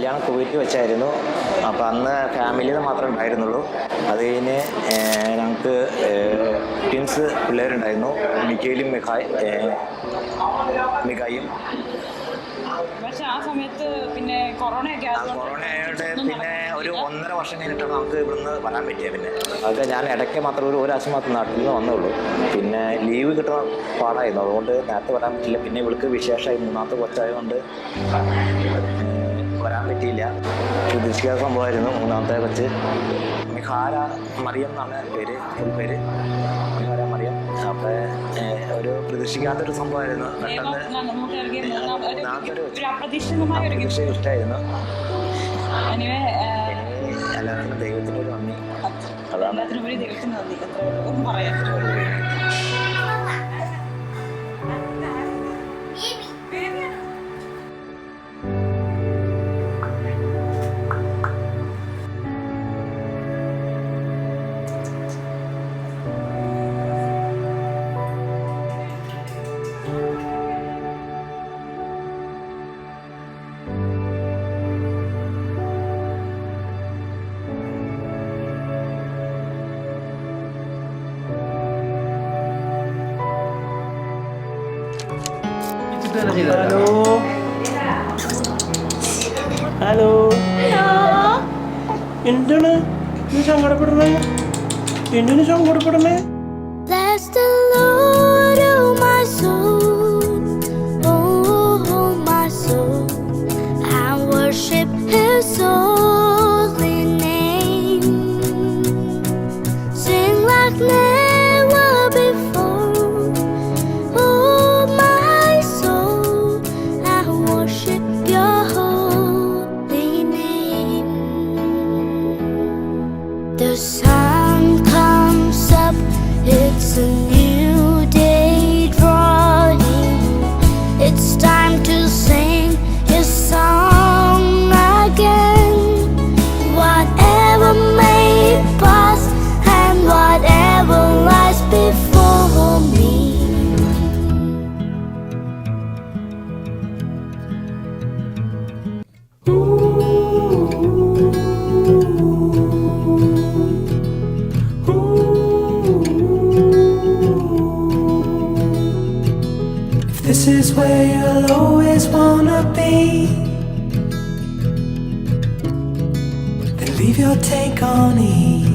കല്യാണം കുവൈറ്റിൽ വെച്ചായിരുന്നു. അപ്പോൾ അന്ന് ഫാമിലിയിൽ മാത്രമേ ഉണ്ടായിരുന്നുള്ളൂ. അത് കഴിഞ്ഞ് ഞങ്ങൾക്ക് ട്വിൻസ് പിള്ളേരുണ്ടായിരുന്നു, മിക്കയിലും മികായും. പക്ഷെ ആ സമയത്ത് പിന്നെ കൊറോണ ആയതുകൊണ്ട് പിന്നെ ഒരു 1.5 വർഷം കഴിഞ്ഞിട്ടാണ് നമുക്ക് ഇവിടുന്ന് വരാൻ പറ്റിയത്. പിന്നെ അതൊക്കെ ഞാൻ ഇടയ്ക്ക് മാത്രം ഒരു ആഴ്ച മാത്രം നാട്ടിൽ നിന്ന് വന്നുള്ളൂ. പിന്നെ ലീവ് കിട്ടുന്ന പാടായിരുന്നു, അതുകൊണ്ട് നേരത്തെ വരാൻ പറ്റില്ല. പിന്നെ ഇവൾക്ക് വിശേഷമായി 3ാമത്തെ കൊച്ചായതുകൊണ്ട് വരാൻ പറ്റിയില്ല. പ്രതീക്ഷിക്കാത്ത സംഭവമായിരുന്നു 3ാമത്തെ കൊച്ച്. മിഹാര മറിയം എന്നാണ് പേര്, ഫുൾ പേര് മിഹാര മറിയം. അപ്പോൾ ഒരു പ്രതീക്ഷിക്കാത്തൊരു സംഭവമായിരുന്നു. പെട്ടെന്ന് ഇഷ്ടമായിരുന്നു. എല്ലാവർക്കും ദൈവത്തിൻ്റെ ഒരു നന്ദി. അതാണ് ദൈവത്തിന് നന്ദി പറയാൻ. ഹലോ ഹലോ, എന്താണ് നീ സങ്കടപ്പെടണേ? എന്തിനു സങ്കടപ്പെടണേ? The sun comes up, it's a new day drawing. It's time to sing his song again. Whatever may pass and whatever lies before me. This is where you'll always wanna be, then leave your take on ease.